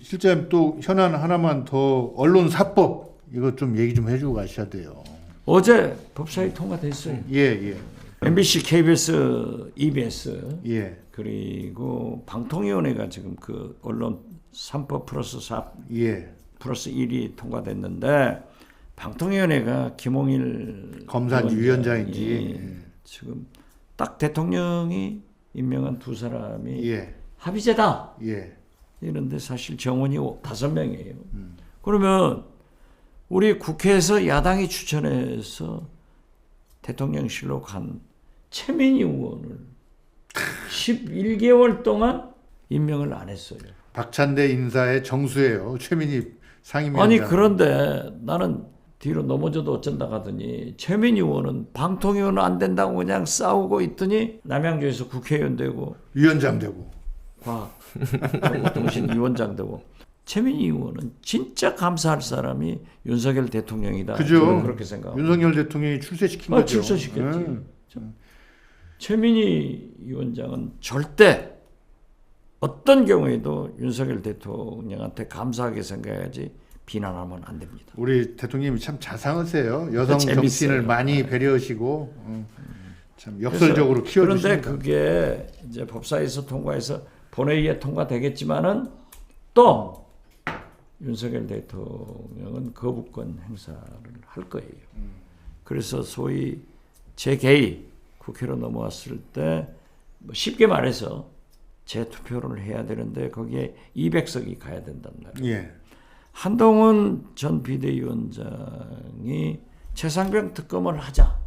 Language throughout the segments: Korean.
실장님 또 현안 하나만 더 언론사법 이거 좀 얘기 좀 해주고 가셔야 돼요. 어제 법사위 통과됐어요. 예. MBC, KBS, EBS 예. 그리고 방통위원회가 지금 그 언론 3법 플러스 4 예. 플러스 1이 통과됐는데 방통위원회가 김홍일 검사인지 위원장인지 지금 딱 대통령이 임명한 두 사람이 예. 합의제다. 예. 이런데 사실 정원이 5명이에요. 그러면 우리 국회에서 야당이 추천해서 대통령실로 간 최민희 의원을 11개월 동안 임명을 안 했어요. 박찬대 인사의 정수예요. 최민희 상임위원장. 아니 그런데 나는 뒤로 넘어져도 어쩐다 하더니 최민희 의원은 방통위원은 안 된다고 그냥 싸우고 있더니 남양주에서 국회의원 되고 위원장 되고 과학정보통신위원장 되고 최민희 의원은 진짜 감사할 사람이 윤석열 대통령이다. 그죠. 그렇게 생각합니다. 윤석열 대통령이 출세시킨 거죠. 출세시켰지. 최민희 위원장은 절대 어떤 경우에도 윤석열 대통령한테 감사하게 생각해야지 비난하면 안 됩니다. 우리 대통령이 참 자상하세요. 여성 정치인을 많이 배려하시고 참 역설적으로 키워주시는. 그런데 그게 이제 법사위에서 통과해서 본회의에 통과되겠지만은 또 윤석열 대통령은 거부권 행사를 할 거예요. 그래서 소위 재개의 국회로 넘어왔을 때 뭐 쉽게 말해서 재투표를 해야 되는데 거기에 200석이 가야 된단 말이에요. 예. 한동훈 전 비대위원장이 최상병 특검을 하자.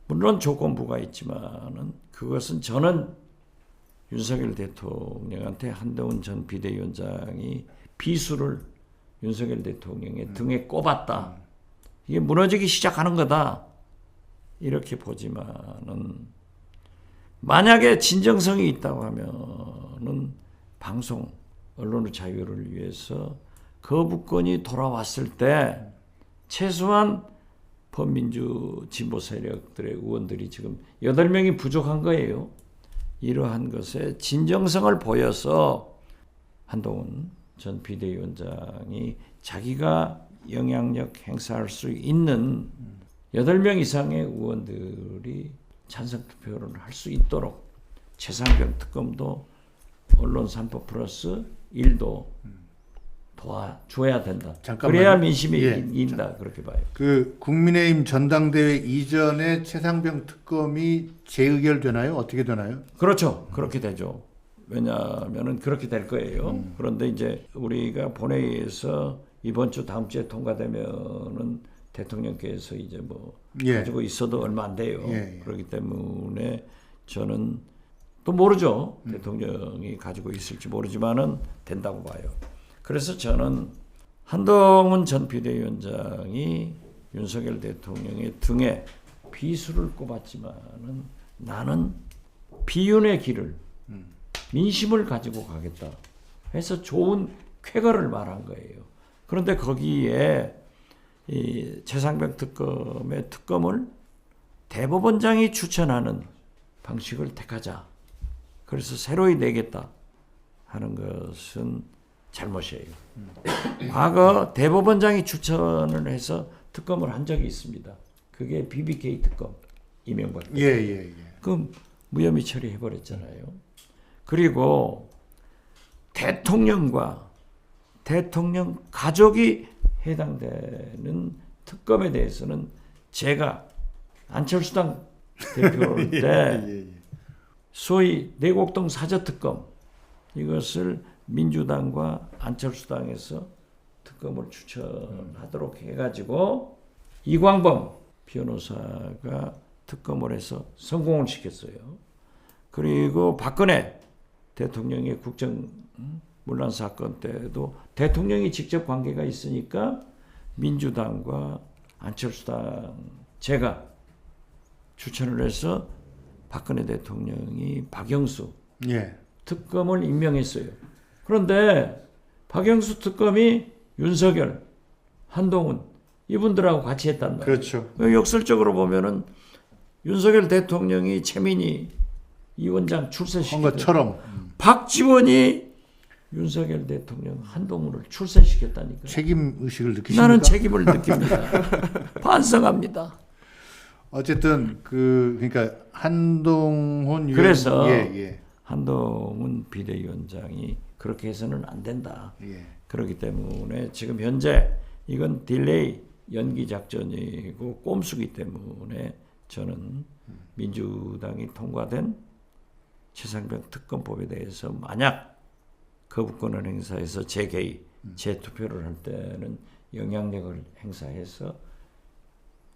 물론 조건부가 있지만은 그것은 저는 윤석열 대통령한테 한동훈 전 비대위원장이 비수를 윤석열 대통령의 등에 꼽았다. 이게 무너지기 시작하는 거다. 이렇게 보지만은 만약에 진정성이 있다고 하면은 방송 언론의 자유를 위해서 거부권이 돌아왔을 때 최소한 범민주 진보 세력들의 의원들이 지금 8명이 부족한 거예요. 이러한 것에 진정성을 보여서 한동훈 전 비대위원장이 자기가 영향력 행사할 수 있는 8명 이상의 의원들이 찬성 투표를 할 수 있도록 최상병 특검도 언론 3법 플러스 1도 도와줘야 된다. 잠깐만요. 그래야 민심이 예. 인다. 그렇게 봐요. 국민의힘 전당대회 이전에 최상병 특검이 재의결되나요? 어떻게 되나요? 그렇죠. 그렇게 되죠. 왜냐하면은 그렇게 될 거예요. 그런데 이제 우리가 본회의에서 이번 주 다음 주에 통과되면은 대통령께서 이제 뭐 가지고 있어도 얼마 안 돼요. 그렇기 때문에 저는 또 모르죠. 대통령이 가지고 있을지 모르지만은 된다고 봐요. 그래서 저는 한동훈 전 비대위원장이 윤석열 대통령의 등에 비수를 꼽았지만은 나는 비윤의 길을 민심을 가지고 가겠다 해서 좋은 쾌거를 말한 거예요. 그런데 거기에 이 최상병 특검의 특검을 대법원장이 추천하는 방식을 택하자. 그래서 새로이 내겠다 하는 것은 잘못이에요. 과거 대법원장이 추천을 해서 특검을 한 적이 있습니다. 그게 BBK 특검 이명박. 예. 그 무혐의 처리해버렸잖아요. 그리고 대통령과 대통령 가족이 해당되는 특검에 대해서는 제가 안철수당 대표일 때 소위 내곡동 사저특검 이것을 민주당과 안철수당에서 특검을 추천하도록 해가지고 이광범 변호사가 특검을 해서 성공을 시켰어요. 그리고 박근혜 대통령의 국정문란 사건 때도 대통령이 직접 관계가 있으니까 민주당과 안철수당 제가 추천을 해서 박근혜 대통령이 박영수 특검을 임명했어요. 그런데 박영수 특검이 윤석열, 한동훈 이분들하고 같이 했단 말이에요. 그렇죠. 역설적으로 보면은 윤석열 대통령이 최민희 위원장 출세시킨 것처럼 박지원이 윤석열 대통령 한동훈을 출세시켰다니까요. 책임 의식을 느끼십니까? 나는 책임을 느낍니다. 반성합니다. 어쨌든 그러니까 한동훈 그래서 예. 한동훈 비대위원장이 그렇게 해서는 안 된다. 예. 그렇기 때문에 지금 현재 이건 딜레이 연기 작전이고 꼼수기 때문에 저는 민주당이 통과된 최상병 특검법에 대해서 만약 거부권을 행사해서 재개의, 재투표를 할 때는 영향력을 행사해서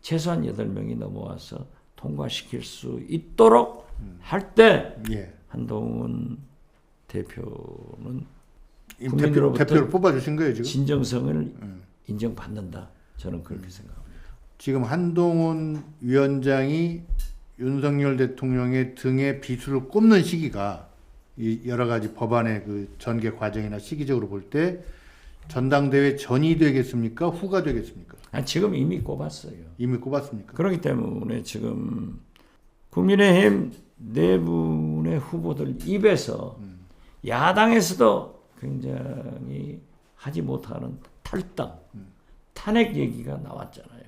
최소한 8명이 넘어와서 통과시킬 수 있도록 할 때 예. 한동훈 대표는 임 국민으로부터 대표를 뽑아주신 거예요 지금? 진정성을 인정받는다. 저는 그렇게 생각합니다. 지금 한동훈 위원장이 윤석열 대통령의 등에 비수를 꼽는 시기가 이 여러 가지 법안의 그 전개 과정이나 시기적으로 볼 때 전당대회 전이 되겠습니까? 후가 되겠습니까? 지금 이미 꼽았어요. 이미 꼽았습니까? 그렇기 때문에 지금 국민의힘 내분의 후보들 입에서 야당에서도 굉장히 하지 못하는 탈당, 탄핵 얘기가 나왔잖아요.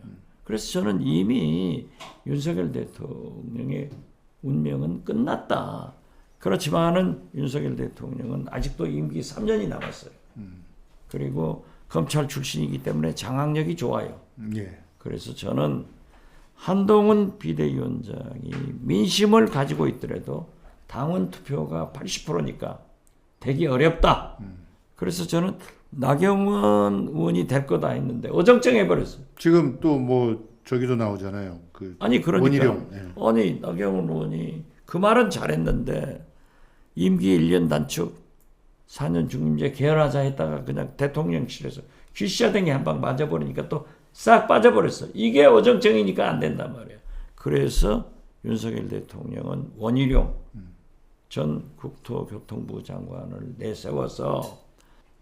그래서 저는 이미 윤석열 대통령의 운명은 끝났다. 그렇지만은 윤석열 대통령은 아직도 임기 3년이 남았어요. 그리고 검찰 출신이기 때문에 장악력이 좋아요. 예. 그래서 저는 한동훈 비대위원장이 민심을 가지고 있더라도 당원 투표가 80%니까 되기 어렵다. 그래서 저는 나경원 의원이 될 거다 했는데 어정쩡해 버렸어요. 지금 또 뭐 저기도 나오잖아요. 그 아니 그러니까 원희룡. 예. 아니 나경원 의원이 그 말은 잘했는데 임기 1년 단축 4년 중임제 개헌하자 했다가 그냥 대통령실에서 귀시야댕이 한 방 맞아버리니까 또 싹 빠져버렸어. 이게 어정쩡이니까 안 된단 말이야. 그래서 윤석열 대통령은 원희룡 전 국토교통부 장관을 내세워서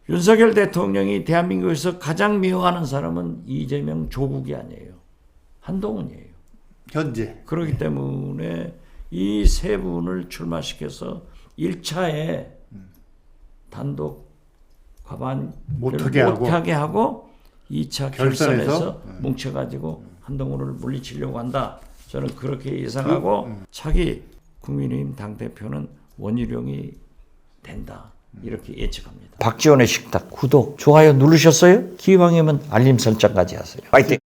윤석열 대통령이 대한민국에서 가장 미워하는 사람은 이재명 조국이 아니에요. 한동훈이에요. 현재. 그렇기 때문에 이 세 분을 출마시켜서 1차에 단독 과반 못하게 하고 2차 결선에서 뭉쳐가지고 한동훈을 물리치려고 한다. 저는 그렇게 예상하고 차기 국민의힘 당대표는 원희룡이 된다. 이렇게 예측합니다. 박지원의 식탁 구독, 좋아요 누르셨어요? 기왕이면 알림 설정까지 하세요. 파이팅!